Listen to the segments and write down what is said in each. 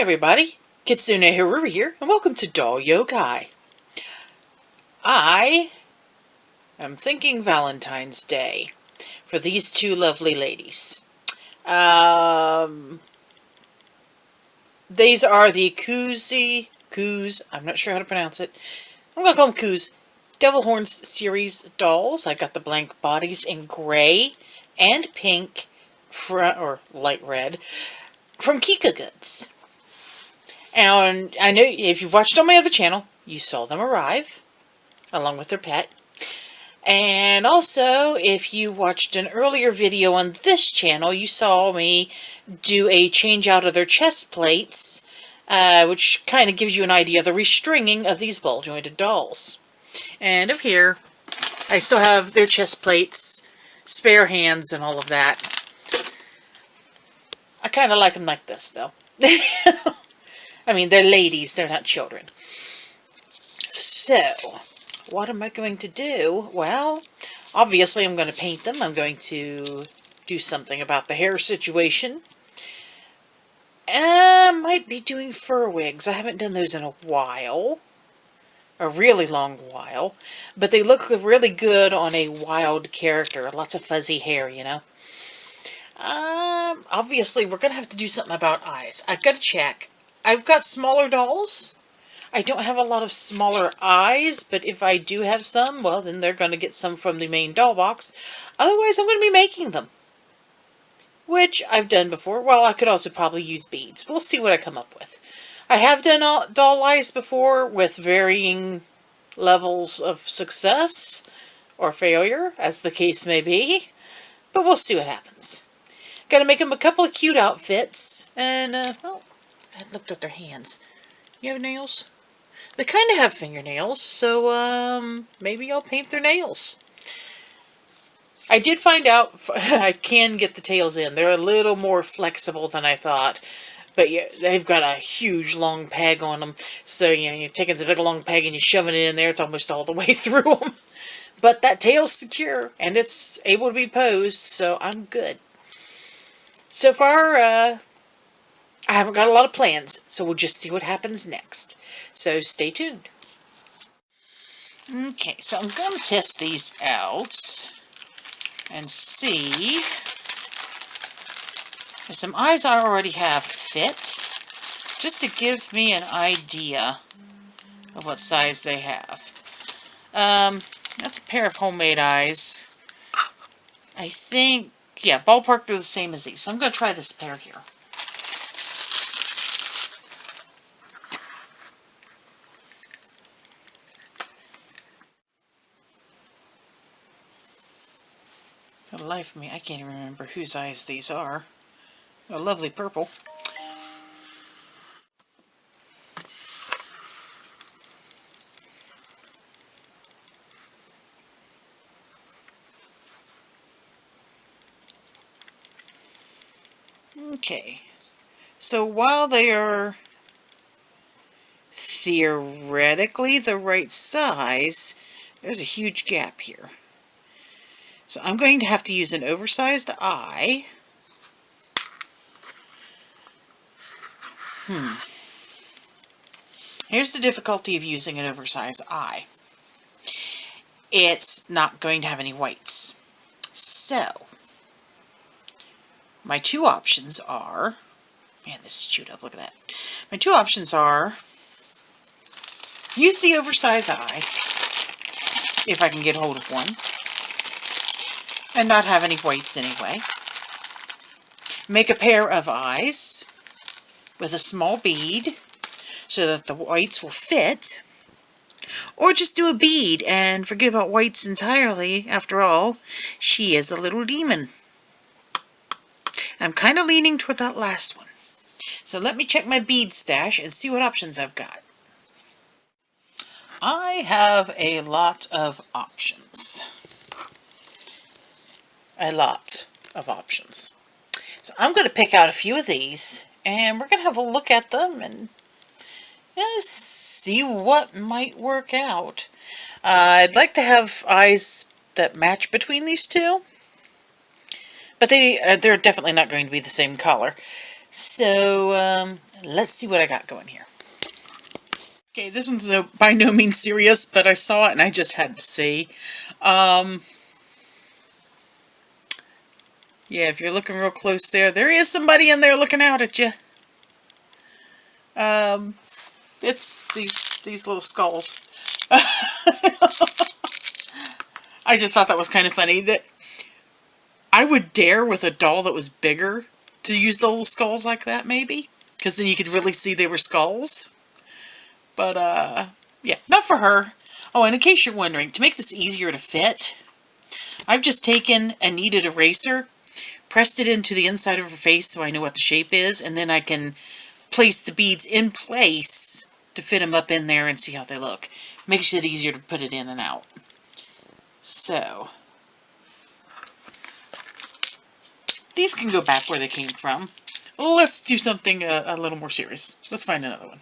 everybody, Kitsune Haruru here, and welcome to Doll Yokai. I am thinking Valentine's Day for these two lovely ladies. These are the Cooze, I'm not sure how to pronounce it. I'm going to call them Cooze Devil Horns series dolls. I got the blank bodies in gray and pink, or light red, from Kika Goods. And I know if you've watched on my other channel, you saw them arrive, along with their pet. And also, if you watched an earlier video on this channel, you saw me do a change out of their chest plates, which kind of gives you an idea of the restringing of these ball-jointed dolls. And up here, I still have their chest plates, spare hands, and all of that. I kind of like them like this, though. I mean, they're ladies, they're not children. So, what am I going to do? Well, obviously I'm going to paint them. I'm going to do something about the hair situation. Might be doing fur wigs. I haven't done those in a while. A really long while. But they look really good on a wild character. Lots of fuzzy hair, you know. Obviously we're going to have to do something about eyes. I've got to check. I've got smaller dolls. I don't have a lot of smaller eyes, but if I do have some, well, then they're going to get some from the main doll box. Otherwise, I'm going to be making them, which I've done before. Well, I could also probably use beads. We'll see what I come up with. I have done doll eyes before with varying levels of success or failure, as the case may be, but we'll see what happens. Got to make them a couple of cute outfits, and, well, I hadn't looked at their hands. You have nails? They kind of have fingernails, so, maybe I'll paint their nails. I did find out I can get the tails in. They're a little more flexible than I thought. But yeah, they've got a huge long peg on them. So, you know, you're taking the big long peg and you're shoving it in there. It's almost all the way through them. But that tail's secure, and it's able to be posed, so I'm good. So far, I haven't got a lot of plans, so we'll just see what happens next. So stay tuned. Okay, so I'm going to test these out and see. There's some eyes I already have fit, just to give me an idea of what size they have. That's a pair of homemade eyes. I think, yeah, ballpark they're the same as these. So I'm going to try this pair here. For the life of me, I can't even remember whose eyes these are. A lovely purple. Okay, so while they are theoretically the right size, there's a huge gap here. So I'm going to have to use an oversized eye. Here's the difficulty of using an oversized eye. It's not going to have any whites. So, my two options are... Man, this is chewed up, look at that. My two options are... use the oversized eye, if I can get hold of one, and not have any whites anyway. Make a pair of eyes with a small bead so that the whites will fit, or just do a bead and forget about whites entirely. After all, she is a little demon. I'm kind of leaning toward that last one. So let me check my bead stash and see what options I've got. I have a lot of options. A lot of options. So I'm going to pick out a few of these, and we're going to have a look at them and see what might work out. I'd like to have eyes that match between these two, but they're definitely not going to be the same color. So Let's see what I got going here. Okay, this one's by no means serious, but I saw it and I just had to see. Yeah, if you're looking real close there is somebody in there looking out at you. It's these little skulls. I just thought that was kind of funny that I would dare with a doll that was bigger to use the little skulls like that, maybe, because then you could really see they were skulls. But yeah, not for her. Oh, and in case you're wondering, to make this easier to fit, I've just taken a kneaded eraser, pressed it into the inside of her face so I know what the shape is, and then I can place the beads in place to fit them up in there and see how they look. Makes it easier to put it in and out. So, these can go back where they came from. Let's do something a little more serious. Let's find another one.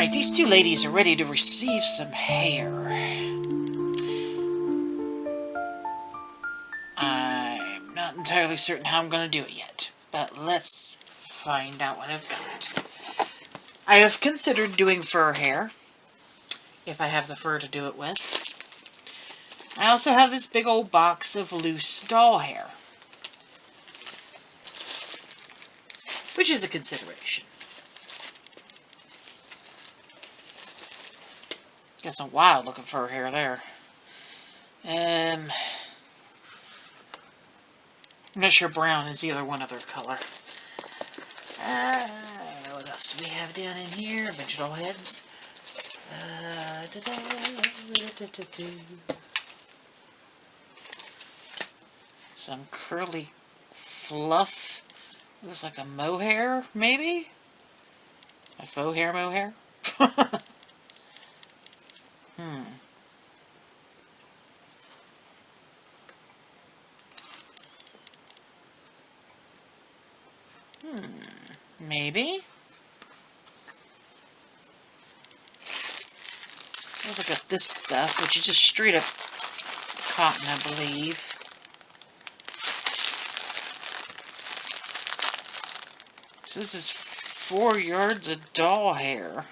Alright, these two ladies are ready to receive some hair. I'm not entirely certain how I'm going to do it yet, but let's find out what I've got. I have considered doing fur hair, if I have the fur to do it with. I also have this big old box of loose doll hair, which is a consideration. Got some wild looking fur hair there. I'm not sure brown is either one other color. What else do we have down in here? A bunch of doll heads. Some curly fluff. Looks like a mohair, maybe? A faux hair mohair? Maybe? Let's look at this stuff, which is just straight up cotton, I believe. So this is 4 yards of doll hair.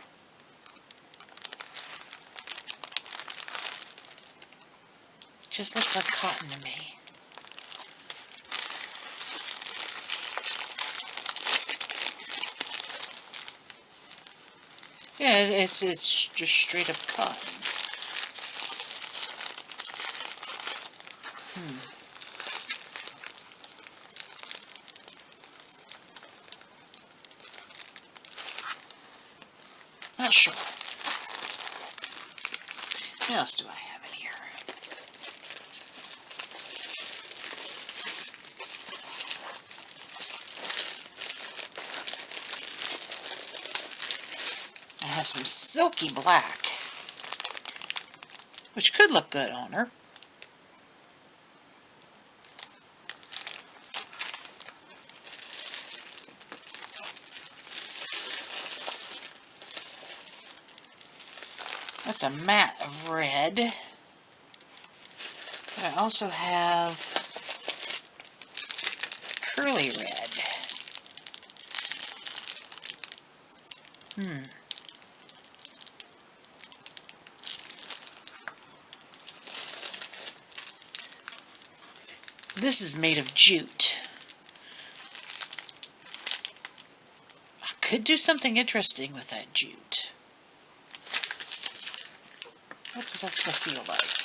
Just looks like cotton to me. Yeah, it's just straight up cotton. Not sure. What else do I have in here? I have some silky black, which could look good on her. That's a matte of red. I also have curly red. This is made of jute. I could do something interesting with that jute. What does that stuff feel like?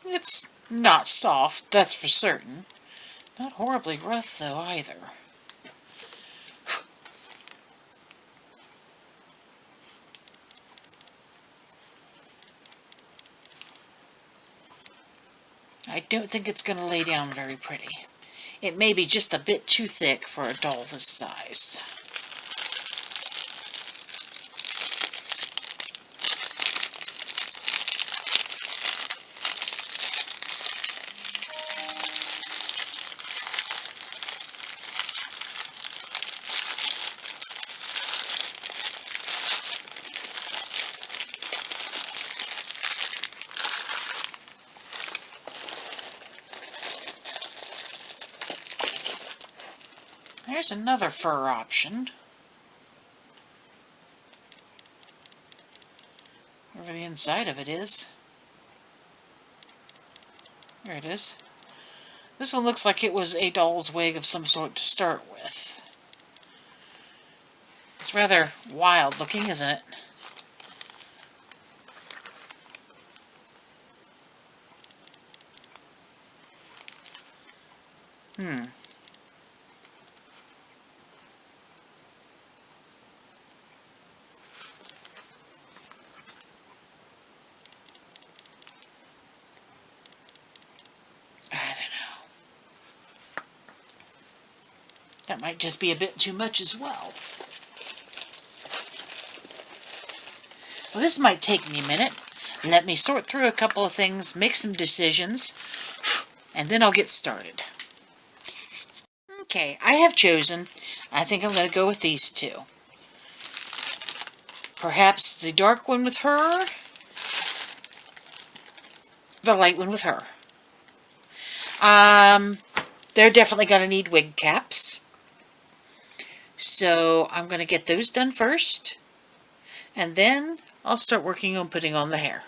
It's not soft, that's for certain. Not horribly rough, though, either. I don't think it's going to lay down very pretty. It may be just a bit too thick for a doll this size. There's another fur option. Wherever the inside of it is. There it is. This one looks like it was a doll's wig of some sort to start with. It's rather wild looking, isn't it? That might just be a bit too much as well. Well, this might take me a minute. Let me sort through a couple of things, make some decisions, and then I'll get started. Okay, I have chosen. I think I'm going to go with these two. Perhaps the dark one with her, the light one with her. They're definitely going to need wig caps. So I'm going to get those done first, and then I'll start working on putting on the hair.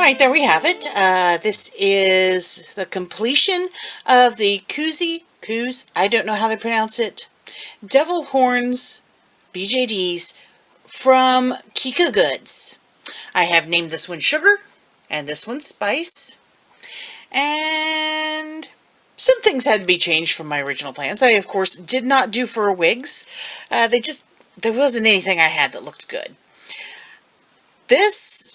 Alright, there we have it. This is the completion of the Cooze, I don't know how they pronounce it, Devil Horns BJDs from Kika Goods. I have named this one Sugar, and this one Spice, and some things had to be changed from my original plans. I, of course, did not do for wigs. There wasn't anything I had that looked good. This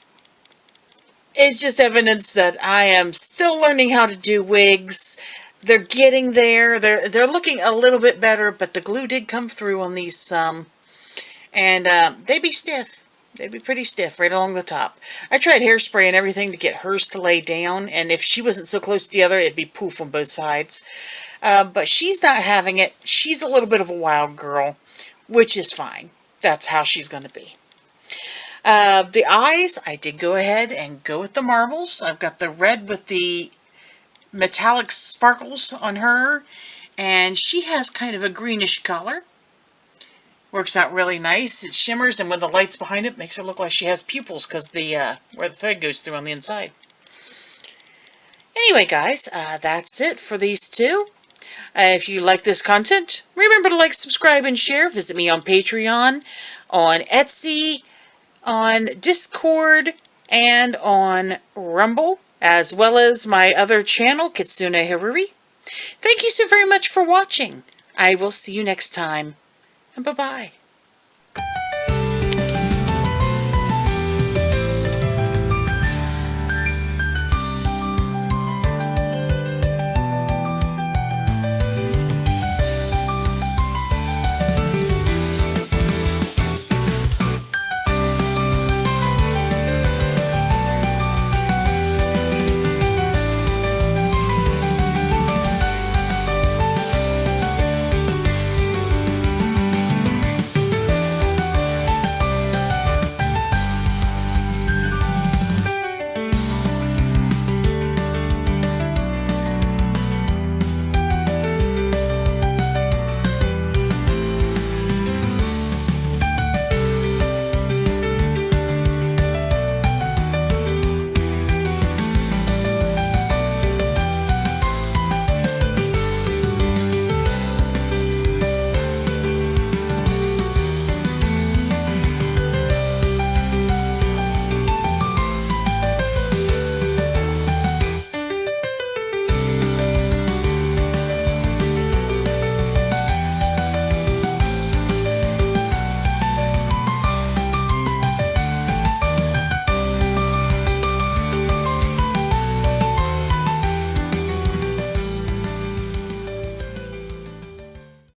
is just evidence that I am still learning how to do wigs. They're getting there. They're looking a little bit better, but the glue did come through on these some. And they'd be stiff. They'd be pretty stiff right along the top. I tried hairspray and everything to get hers to lay down, and if she wasn't so close to the other, it'd be poof on both sides. But she's not having it. She's a little bit of a wild girl, which is fine. That's how she's going to be. The eyes, I did go ahead and go with the marbles. I've got the red with the metallic sparkles on her, and she has kind of a greenish color. Works out really nice. It shimmers, and when the light's behind it, makes her look like she has pupils because the where the thread goes through on the inside. Anyway, guys, that's it for these two. If you like this content, remember to like, subscribe, and share. Visit me on Patreon, on Etsy, on Discord, and on Rumble, as well as my other channel, Kitsune Haruri. Thank you so very much for watching. I will see you next time. And bye-bye.